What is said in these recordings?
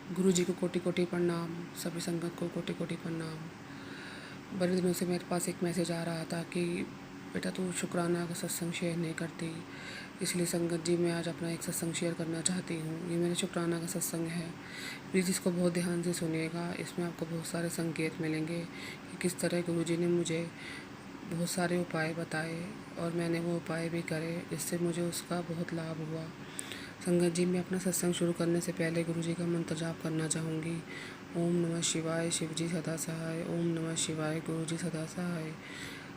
गुरुजी को कोटि कोटि प्रणाम, सभी संगत को कोटि कोटि प्रणाम। बड़े दिनों से मेरे पास एक मैसेज आ रहा था कि बेटा तू शुक्राना का सत्संग शेयर नहीं करती, इसलिए संगत जी मैं आज अपना एक सत्संग शेयर करना चाहती हूँ। ये मेरे शुक्राना का सत्संग है, प्लीज़ इसको बहुत ध्यान से सुनिएगा। इसमें आपको बहुत सारे संकेत मिलेंगे कि किस तरह गुरुजी ने मुझे बहुत सारे उपाय बताए और मैंने वो उपाय भी करे, जिससे मुझे उसका बहुत लाभ हुआ। संगत जी, मैं अपना सत्संग शुरू करने से पहले गुरु जी का मंत्र जाप करना चाहूँगी। ओम नमः शिवाय, शिव जी सदा सहाय। ओम नमः शिवाय, गुरु जी सदा सहाय।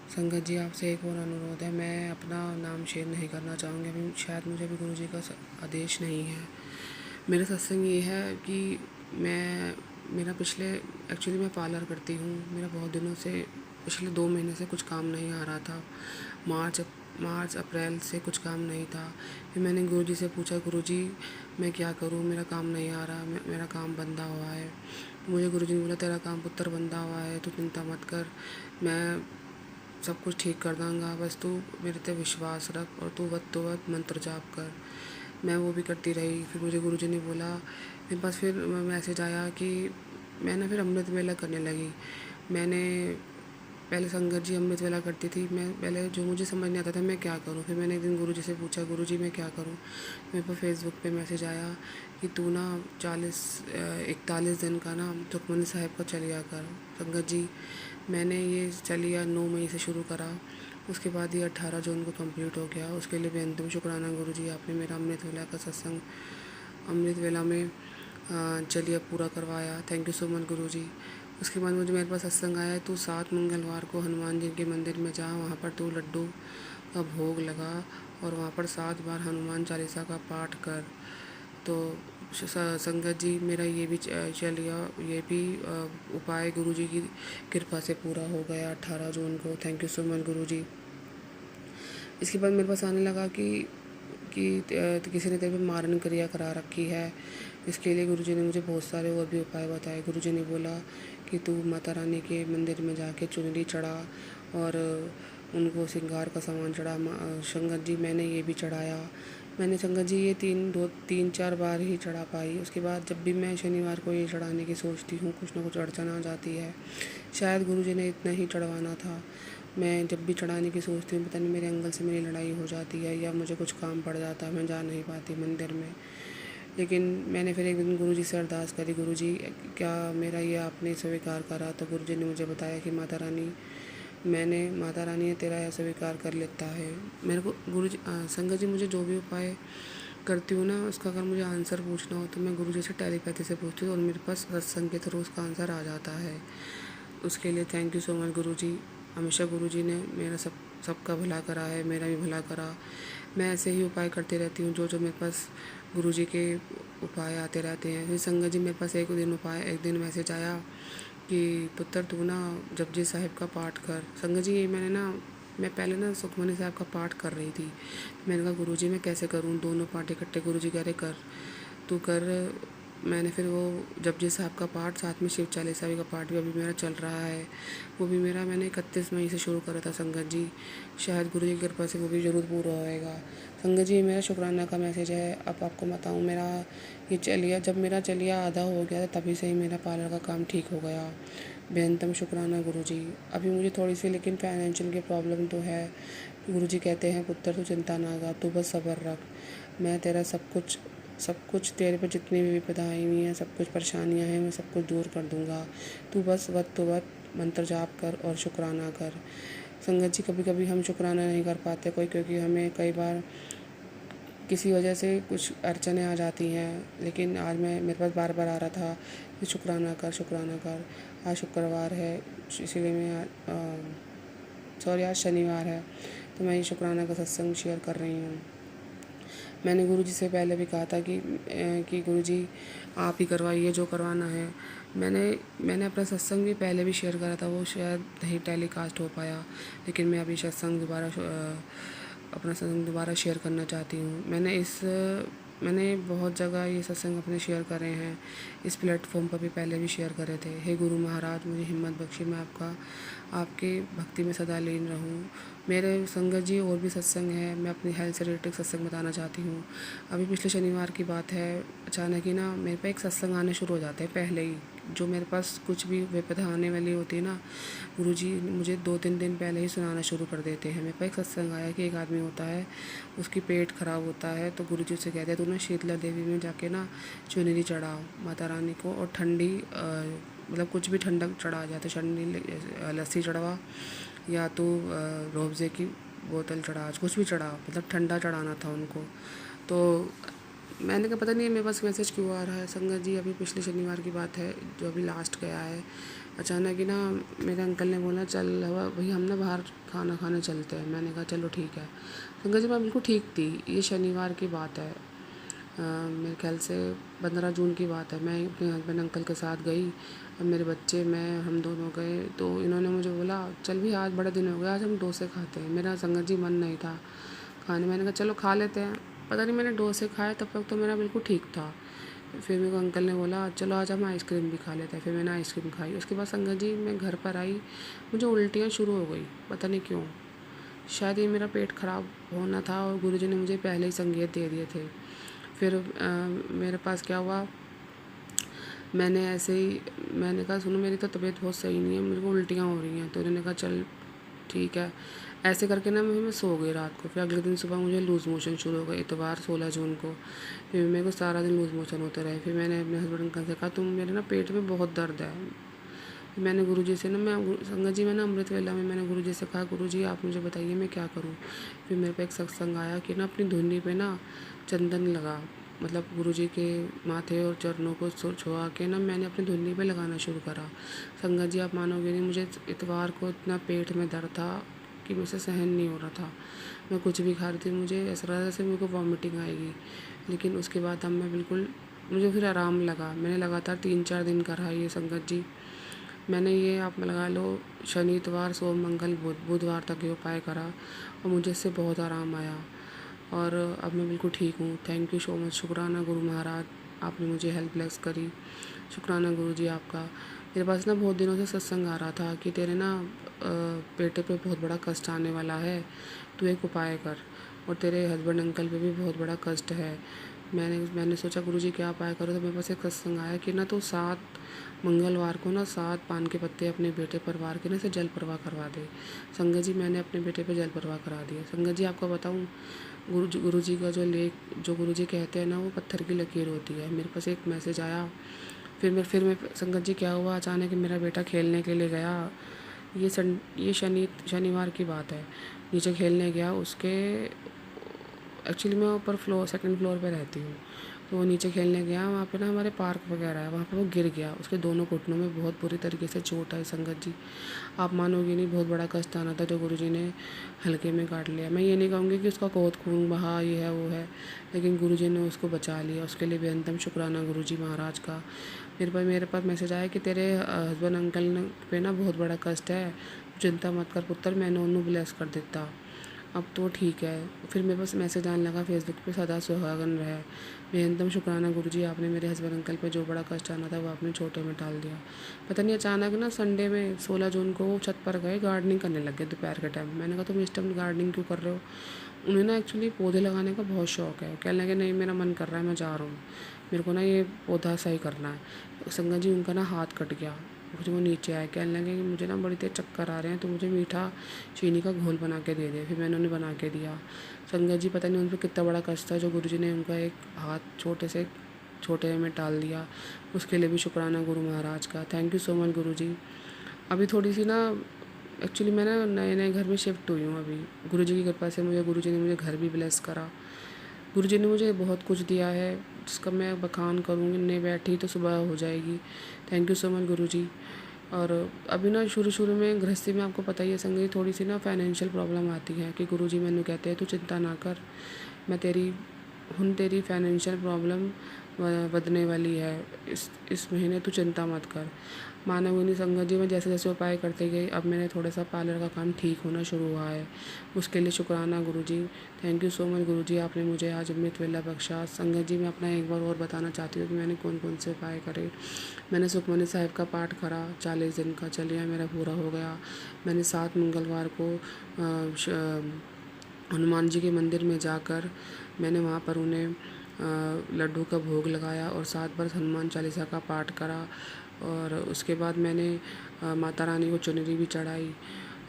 संगत जी, आपसे एक और अनुरोध है, मैं अपना नाम शेयर नहीं करना चाहूँगी अभी, शायद मुझे अभी गुरु जी का आदेश नहीं है। मेरा सत्संग ये है कि मेरा पिछले एक्चुअली मैं पार्लर करती हूँ। मेरा बहुत दिनों से पिछले 2 महीने से कुछ काम नहीं आ रहा था। मार्च अप्रैल से कुछ काम नहीं था। फिर मैंने गुरुजी से पूछा, गुरुजी मैं क्या करूँ, मेरा काम नहीं आ रहा, मेरा काम बंधा हुआ है। मुझे गुरुजी ने बोला, तेरा काम पुत्र बंधा हुआ है, तू चिंता मत कर, मैं सब कुछ ठीक कर दूँगा, बस तू मेरे पे विश्वास रख और तू वक्त तो वक्त मंत्र जाप कर। मैं वो भी करती रही। फिर मुझे गुरुजी ने बोला, मेरे पास फिर मैसेज आया कि मैं ना फिर अमृत वेला करने लगी। मैंने पहले संगत जी अमृत वेला करती थी, मैं पहले जो मुझे समझ नहीं आता था मैं क्या करूँ। फिर मैंने एक दिन गुरुजी से पूछा, गुरुजी मैं क्या करूँ। मेरे को फेसबुक पे मैसेज आया कि तू ना 41 दिन का ना सुखमनी साहिब का चलिया कर। संगत जी, मैंने ये चलिया 9 मई से शुरू करा, उसके बाद ये 18 जून को कंप्लीट हो गया। उसके लिए बेनतम शुक्राना गुरुजी, आपने मेरा अमृत वेला का सत्संग अमृत वेला में चलिए पूरा करवाया। थैंक यू सो मच गुरुजी। उसके बाद मुझे मेरे पास सत्संग आया, तू 7 मंगलवार को हनुमान जी के मंदिर में जा, वहाँ पर तू लड्डू का भोग लगा और वहाँ पर 7 बार हनुमान चालीसा का पाठ कर। तो संगत जी, मेरा ये भी चलिए ये भी उपाय गुरुजी की कृपा से पूरा हो गया 18 जून को। थैंक यू सो मच गुरुजी। इसके बाद मेरे पास आने लगा कि किसी ने तेरे पे मारण क्रिया करा रखी है। इसके लिए गुरुजी ने मुझे बहुत सारे और भी उपाय बताए। गुरुजी ने बोला कि तू माता रानी के मंदिर में जाके चुनरी चढ़ा और उनको श्रृंगार का सामान चढ़ा। संगत जी, मैंने ये भी चढ़ाया। मैंने संगत जी ये 3-4 बार ही चढ़ा पाई। उसके बाद जब भी मैं शनिवार को ये चढ़ाने की सोचती हूँ, कुछ ना कुछ अड़चन आ जाती है। शायद गुरुजी ने इतना ही चढ़वाना था। मैं जब भी चढ़ाने की सोचती हूँ, पता नहीं मेरे अंकल से मेरी लड़ाई हो जाती है या मुझे कुछ काम पड़ जाता है, मैं जा नहीं पाती मंदिर में। लेकिन मैंने फिर एक दिन गुरुजी से अरदास करी, गुरुजी क्या मेरा ये आपने स्वीकार करा। तो गुरुजी ने मुझे बताया कि माता रानी ने तेरा यह स्वीकार कर लेता है। मेरे को संगत जी, मुझे जो भी उपाय करती हूँ ना, उसका अगर मुझे आंसर पूछना हो तो मैं गुरुजी से टेलीपैथी से पूछती हूँ और मेरे पास सत्संग के थ्रू उसका आंसर आ जाता है। उसके लिए थैंक यू सो मच गुरुजी। हमेशा गुरुजी ने मेरा सबका भला करा है, मेरा भी भला करा। मैं ऐसे ही उपाय करती रहती हूँ, जो मेरे पास गुरुजी के उपाय आते रहते हैं। फिर संगत जी, मेरे पास एक दिन मैसेज आया कि पुत्र तू ना जपजी साहिब का पाठ कर। संगत जी, ये मैं पहले ना सुखमनी साहिब का पाठ कर रही थी। मैंने कहा गुरुजी मैं कैसे करूँ, दोनों पाठ इकट्ठे। गुरुजी कह रहे कर, तू कर। मैंने फिर वो जपजी साहब का पाठ, साथ में शिव चालीसा का पाठ भी अभी मेरा चल रहा है। वो भी मैंने 31 मई से शुरू करा था संगत जी। शायद गुरु जी की कृपा से वो भी ज़रूर पूरा होएगा। संगत जी, मेरा शुक्राना का मैसेज है। अब आपको बताऊँ, जब मेरा चलिया आधा हो गया था, तभी से ही मेरा पार्लर का काम ठीक हो गया। बेनतम शुक्राना गुरु जी। अभी मुझे थोड़ी सी लेकिन फाइनेंशियल की प्रॉब्लम तो है। गुरु जी कहते हैं, पुत्र तू चिंता ना कर, तू बस सब्र रख, मैं तेरा सब कुछ तेरे पे जितनी भी विपदाएँ आई हैं, सब कुछ परेशानियाँ हैं, मैं सब कुछ दूर कर दूँगा। तू बस वक्त मंत्र जाप कर और शुक्राना कर। संगत जी, कभी कभी हम शुक्राना नहीं कर पाते क्योंकि हमें कई बार किसी वजह से कुछ अड़चनें आ जाती हैं। लेकिन आज मेरे पास बार बार आ रहा था कि शुक्राना कर। आज शुक्रवार है, इसलिए आज शनिवार है, तो मैं ये शुक्राना का सत्संग शेयर कर रही हूँ। मैंने गुरुजी से पहले भी कहा था कि गुरुजी आप ही करवाइए जो करवाना है। मैंने अपना सत्संग भी पहले भी शेयर करा था, वो शायद नहीं टेलीकास्ट हो पाया। लेकिन मैं अभी अपना सत्संग दोबारा शेयर करना चाहती हूँ। मैंने बहुत जगह ये सत्संग अपने शेयर करे हैं, इस प्लेटफॉर्म पर भी पहले भी शेयर करे थे। हे गुरु महाराज, मुझे हिम्मत बख्शी, मैं आपके भक्ति में सदा लीन रहूँ। मेरे संगत जी और भी सत्संग है, मैं अपनी हेल्थ से रिलेटेड सत्संग बताना चाहती हूँ। अभी पिछले शनिवार की बात है, अचानक ही ना मेरे पे एक सत्संग आने शुरू हो जाते हैं पहले ही। जो मेरे पास कुछ भी विपदा आने वाली होती है ना, गुरुजी मुझे 2-3 दिन पहले ही सुनाना शुरू कर देते हैं। मेरे पे एक सत्संग आया कि एक आदमी होता है, उसकी पेट खराब होता है, तो गुरुजी उससे कहते हैं तू ना शीतला देवी में जाके ना चुनरी चढ़ाओ माता रानी को, और ठंडी मतलब कुछ भी ठंडक चढ़ा जाए, तो ठंडी लस्सी चढ़वा, या तो रूअफ़ज़े की बोतल चढ़ा, कुछ भी चढ़ा, मतलब ठंडा चढ़ाना था उनको। तो मैंने कहा पता नहीं मेरे पास मैसेज क्यों आ रहा है। संगत जी अभी पिछले शनिवार की बात है, जो अभी लास्ट गया है। अचानक ही ना मेरे अंकल ने बोला चल भाई हम ना बाहर खाना खाने चलते हैं। मैंने कहा चलो ठीक है। संगत जी मैं बिल्कुल ठीक थी, ये शनिवार की बात है, मेरे ख्याल से 15 जून की बात है। मैं अपने हस्बैंड अंकल के साथ गई, अब मेरे बच्चे मैं हम दोनों गए, तो इन्होंने मुझे बोला चल भी आज बड़े दिन हो गए, आज हम डोसे खाते हैं। मेरा संगत जी मन नहीं था खाने, मैंने कहा चलो खा लेते हैं। पता नहीं मैंने डोसे खाए, तब तक तो मेरा बिल्कुल ठीक था। फिर मेरे को अंकल ने बोला चलो आज हम आइसक्रीम भी खा लेते हैं। फिर मैंने आइसक्रीम खाई। उसके बाद संगत जी मैं घर पर आई, मुझे उल्टियाँ शुरू हो गई, पता नहीं क्यों। शायद ये मेरा पेट ख़राब होना था, और गुरुजी ने मुझे पहले ही संकेत दे दिए थे। फिर मेरे पास क्या हुआ, मैंने ऐसे ही मैंने कहा सुनो मेरी तो तबीयत बहुत सही नहीं है, मेरे को उल्टियाँ हो रही हैं। तो उन्होंने कहा चल ठीक है। ऐसे करके ना मैं सो गई रात को। फिर अगले दिन सुबह मुझे लूज़ मोशन शुरू हो गए, इतवार 16 जून को। फिर मेरे को सारा दिन लूज़ मोशन होते रहे। फिर मैंने अपने हस्बैंड अंकल से कहा तुम मेरे ना पेट में बहुत दर्द है। फिर मैंने गुरुजी से ना संगत जी मैं ना अमृत वेला में मैंने गुरुजी से कहा गुरुजी आप मुझे बताइए मैं क्या करूँ। फिर मेरे पे एक सत्संग आया कि ना अपनी धुन्नी पे ना चंदन लगा, मतलब गुरुजी के माथे और चरणों को छुआ के ना मैंने अपनी धुन्नी पे लगाना शुरू करा। संगत जी आप मानोगे नहीं, मुझे इतवार को इतना पेट में दर्द था कि मुझसे सहन नहीं हो रहा था। मैं कुछ भी खा रही थी, मुझे ऐसा लग रहा था जैसे मेरे को वॉमिटिंग आएगी। लेकिन उसके बाद अब मैं बिल्कुल, मुझे फिर आराम लगा। मैंने लगातार 3-4 दिन करा ये संगत जी। मैंने ये आप लगा लो शनि इतवार सोम मंगल बुधवार तक ये उपाय करा, और मुझे इससे बहुत आराम आया, और अब मैं बिल्कुल ठीक हूँ। थैंक यू सो मच, शुक्राना गुरु महाराज, आपने मुझे हेल्प ब्लेस करी। शुक्राना गुरु जी आपका। मेरे पास ना बहुत दिनों से सत्संग आ रहा था कि तेरे ना बेटे पे बहुत बड़ा कष्ट आने वाला है, तू एक उपाय कर, और तेरे हस्बैंड अंकल पे भी बहुत बड़ा कष्ट है। मैंने सोचा गुरुजी क्या उपाय करो, तो मेरे पास एक सत्संग आया कि ना तो 7 मंगलवार को ना 7 पान के पत्ते अपने बेटे पर वार के ना से जल प्रवाह करवा दे। संगत जी मैंने अपने बेटे पे जल प्रवाह करा दिया। संगत जी आपको बताऊँ, गुरुजी का जो लेख जो गुरुजी कहते हैं ना वो पत्थर की लकीर होती है। मेरे पास एक मैसेज आया, फिर मैं संगत जी क्या हुआ, अचानक मेरा बेटा खेलने के लिए गया। ये शनिवार की बात है। नीचे खेलने गया, उसके एक्चुअली मैं ऊपर सेकंड फ्लोर पे रहती हूँ, तो वो नीचे खेलने गया। वहाँ पे ना हमारे पार्क वगैरह है, वहाँ पे वो गिर गया। उसके दोनों घुटनों में बहुत बुरी तरीके से चोट है संगत जी। आप मानोगे नहीं, बहुत बड़ा कष्ट आना था जो गुरुजी ने हल्के में काट लिया। मैं ये नहीं कहूँगी कि उसका बहुत खून बहा, ये है वो है, लेकिन गुरुजी ने उसको बचा लिया। उसके लिए बेअंतम शुक्राना गुरुजी महाराज का। मेरे पास मैसेज आया कि तेरे हस्बैंड अंकल ने पे ना बहुत बड़ा कष्ट है, चिंता मत कर पुत्र, मैंने उन्होंने ब्लेस कर देता, अब तो ठीक है। फिर मेरे पास मैसेज आने लगा फेसबुक पे, सदा सुहागन रहे। बेहदम शुक्राना गुरुजी, आपने मेरे हस्बैंड अंकल पे जो बड़ा कष्ट आना था वो आपने छोटे में टाल दिया। पता नहीं अचानक ना संडे में 16 जून को वो छत पर गए, गार्डनिंग करने लग गए दोपहर के टाइम। मैंने कहा तुम इस टाइम गार्डनिंग क्यों कर रहे हो। उन्हें ना एक्चुअली पौधे लगाने का बहुत शौक है। कहने लगे नहीं मेरा मन कर रहा है, मैं जा रहा हूँ, मेरे को ना ये पौधा सही करना है। संगत जी उनका ना हाथ कट गया, फिर वो नीचे आए, कहने लगे कि मुझे ना बड़ी तेज चक्कर आ रहे हैं, तो मुझे मीठा चीनी का घोल बना के दे दे। फिर मैंने उन्हें बना के दिया। संगत जी पता नहीं उन पर कितना बड़ा कष्ट था जो गुरुजी ने उनका एक हाथ छोटे में टाल दिया। उसके लिए भी शुक्राना गुरु महाराज का। थैंक यू सो मच गुरुजी। अभी थोड़ी सी ना एक्चुअली मैं ना नए घर में शिफ्ट हुई हूँ अभी। गुरुजी की कृपा से गुरुजी ने मुझे घर भी ब्लेस करा। गुरुजी ने मुझे बहुत कुछ दिया है जिसका मैं बखान करूँगी, नहीं बैठी तो सुबह हो जाएगी। थैंक यू सो मच गुरुजी। और अभी ना शुरू में गृहस्थी में आपको पता ही है संगत, थोड़ी सी ना फाइनेंशियल प्रॉब्लम आती है कि गुरुजी मैंने कहते हैं तू चिंता ना कर, मैं तेरी फाइनेंशियल प्रॉब्लम बदलने वाली है। इस महीने तू चिंता मत कर। मानवगिनी संगत जी, मैं जैसे जैसे उपाय करते गई, अब मैंने थोड़ा सा पार्लर का काम ठीक होना शुरू हुआ है। उसके लिए शुक्राना गुरुजी। थैंक यू सो मच गुरुजी, आपने मुझे आज अमृत वेला बख्शा। संगत जी, मैं अपना एक बार और बताना चाहती हूँ कि मैंने कौन कौन से उपाय करे। मैंने सुखमनी साहिब का पाठ करा, 40 दिन का चलिया मेरा पूरा हो गया। मैंने 7 मंगलवार को हनुमान जी के मंदिर में जाकर मैंने वहाँ पर उन्हें लड्डू का भोग लगाया और 7 बार हनुमान चालीसा का पाठ करा। और उसके बाद मैंने माता रानी को चुनरी भी चढ़ाई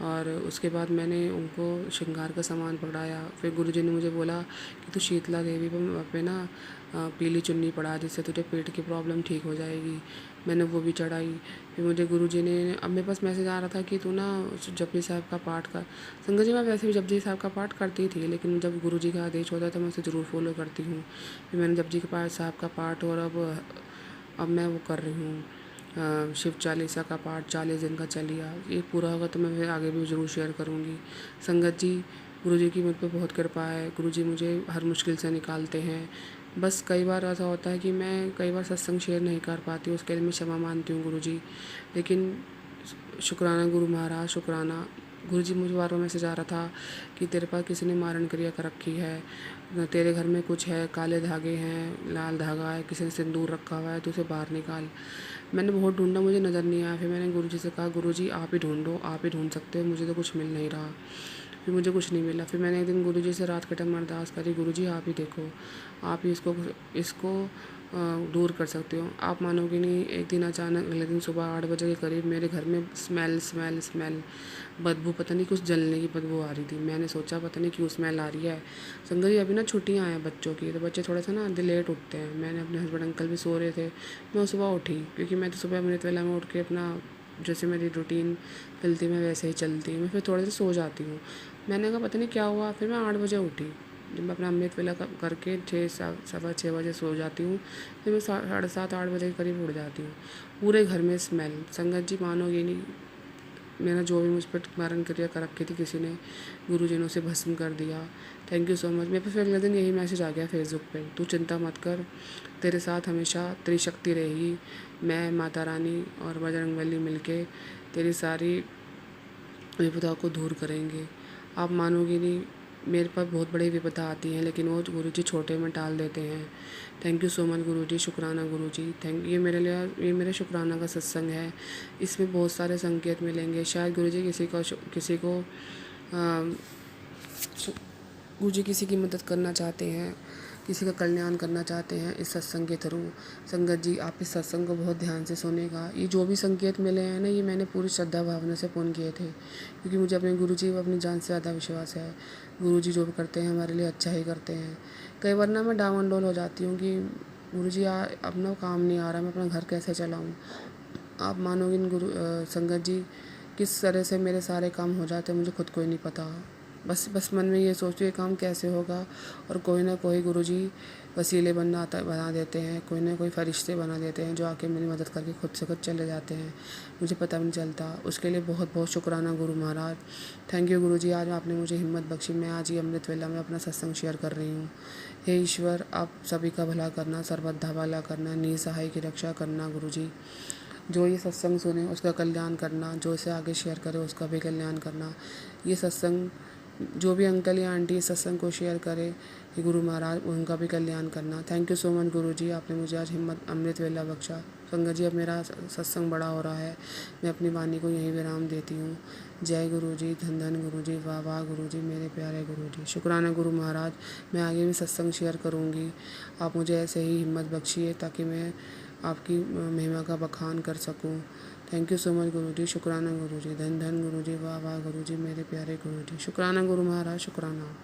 और उसके बाद मैंने उनको श्रृंगार का सामान पकड़ाया। फिर गुरुजी ने मुझे बोला कि तू शीतला देवी पे ना पीली चुन्नी पड़ा, जिससे तुझे पेट की प्रॉब्लम ठीक हो जाएगी। मैंने वो भी चढ़ाई। फिर मुझे गुरुजी ने, अब मेरे पास मैसेज आ रहा था कि तू ना जपजी साहब का पाठ कर। संगत जी, मैं वैसे भी जपजी साहब का पाठ करती थी, लेकिन जब गुरुजी का आदेश होता है तो मैं उसे ज़रूर फॉलो करती हूँ। फिर मैंने जपजी के पाठ साहब का पाठ और अब मैं वो कर रही हूँ शिव चालीसा का पाठ 40 दिन का चलिया। ये पूरा होगा तो मैं फिर आगे भी ज़रूर शेयर करूँगी। संगत जी, गुरुजी की मुझ पे बहुत कृपा है। गुरुजी मुझे हर मुश्किल से निकालते हैं। बस कई बार ऐसा होता है कि मैं कई बार सत्संग शेयर नहीं कर पाती हूँ, उसके लिए मैं क्षमा मानती हूँ गुरुजी। लेकिन शुक्राना गुरु महाराज, शुक्राना। गुरुजी, मुझे बार बार मैसेज आ रहा था कि तेरे पास किसी ने मारण क्रिया कर रखी है, तेरे घर में कुछ है, काले धागे हैं, लाल धागा है, किसी ने सिंदूर रखा हुआ है, तो उसे बाहर निकाल। मैंने बहुत ढूंढा, मुझे नज़र नहीं आया। फिर मैंने गुरुजी से कहा, गुरुजी आप ही ढूंढो, आप ही ढूंढ सकते हो, मुझे तो कुछ मिल नहीं रहा। फिर मुझे कुछ नहीं मिला। फिर मैंने एक दिन गुरुजी से रात के टाइम अरदास करी, गुरुजी आप ही देखो, आप ही इसको दूर कर सकते हो। आप मानोगे नहीं, एक दिन अचानक अगले दिन सुबह 8 बजे के करीब मेरे घर में स्मेल स्मेल स्मेल बदबू, पता नहीं कुछ जलने की बदबू आ रही थी। मैंने सोचा पता नहीं क्यों स्मेल आ रही है। संगत जी, अभी ना छुट्टियाँ हैं बच्चों की, तो बच्चे थोड़ा सा ना लेट उठते हैं। मैंने अपने हस्बैंड अंकल भी सो रहे थे, मैं सुबह उठी, क्योंकि मैं तो सुबह अमृत वेला में उठ के अपना जैसे मेरी रूटीन चलती मैं वैसे ही चलती हूँ। मैं फिर थोड़े से सो जाती हूँ। मैंने कहा पता नहीं क्या हुआ। फिर मैं 8 बजे उठी। जब मैं अपना अमृत वेला करके 6 सवा 6 बजे सो जाती हूँ, फिर मैं 7:30 8 बजे के करीब उठ जाती हूँ। पूरे घर में स्मेल। संगत जी, मानोगे नहीं, मेरा जो भी मुझ पर मारण क्रिया कर रखी थी किसी ने, गुरुजी ने उसे भस्म कर दिया। Thank you so much. मेरे पे फिर अगले दिन यही मैसेज आ गया फेसबुक पे, तू चिंता मत कर, तेरे साथ हमेशा त्रिशक्ति रहेगी। मैं, माता रानी और बजरंगबली मिलके तेरी सारी विपदा को दूर करेंगे। आप मानोगे नहीं, मेरे पर बहुत बड़ी विपदा आती हैं, लेकिन वो गुरुजी छोटे में टाल देते हैं। थैंक यू सो मच गुरुजी, शुक्राना गुरुजी। ये मेरे लिए, ये मेरे शुक्राना का सत्संग है। इसमें बहुत सारे संकेत मिलेंगे। शायद गुरुजी गुरुजी किसी की मदद करना चाहते हैं, किसी का कल्याण करना चाहते हैं इस सत्संग के थ्रू। संगत जी, आप इस सत्संग को बहुत ध्यान से सुनेगा। ये जो भी संकेत मिले हैं ना, ये मैंने पूरी श्रद्धा भावना से पूर्ण किए थे, क्योंकि मुझे अपने गुरुजी व अपनी जान से ज़्यादा विश्वास है। गुरुजी जो भी करते हैं हमारे लिए अच्छा ही करते हैं। कई बार ना मैं डामाडोल हो जाती हूँ कि गुरुजी अपना काम नहीं आ रहा, मैं अपना घर कैसे चलाऊँ। आप मानोगे नहीं संगत जी, किस तरह से मेरे सारे काम हो जाते हैं मुझे खुद को ही नहीं पता। बस मन में ये सोचती हूँ ये काम कैसे होगा, और कोई ना कोई गुरुजी वसीले बना देते हैं, कोई ना कोई फरिश्ते बना देते हैं जो आके मेरी मदद करके खुद से खुद चले जाते हैं, मुझे पता भी नहीं चलता। उसके लिए बहुत बहुत शुक्राना गुरु महाराज। थैंक यू गुरुजी, आज आपने मुझे हिम्मत बख्शी। मैं आज ही अमृत वेला में अपना सत्संग शेयर कर रही हूँ। हे ईश्वर, आप सभी का भला करना, सर्वधा भला करना, निसहाय की रक्षा करना। गुरुजी, जो ये सत्संग सुने उसका कल्याण करना, जो इसे आगे शेयर करे उसका भी कल्याण करना। ये सत्संग, जो भी अंकल या आंटी इस सत्संग को शेयर करे, कि गुरु महाराज उनका भी कल्याण करना। थैंक यू सो मच गुरु जी, आपने मुझे आज हिम्मत अमृत वेला बख्शा। संगत जी, अब मेरा सत्संग बड़ा हो रहा है, मैं अपनी वाणी को यहीं विराम देती हूँ। जय गुरु जी, धन धन गुरु जी, वाह वाह गुरु जी, मेरे प्यारे गुरु जी। शुक्राना गुरु महाराज। मैं आगे भी सत्संग शेयर करूँगी, आप मुझे ऐसे ही हिम्मत बख्शिए ताकि मैं आपकी महिमा का बखान कर सकूँ। थैंक यू सो मच गुरु जी, शुक्राना गुरु जी, धन धन गुरु जी, वाह वाह गुरु जी, मेरे प्यारे गुरु जी। शुक्राना गुरु महाराज, शुक्राना।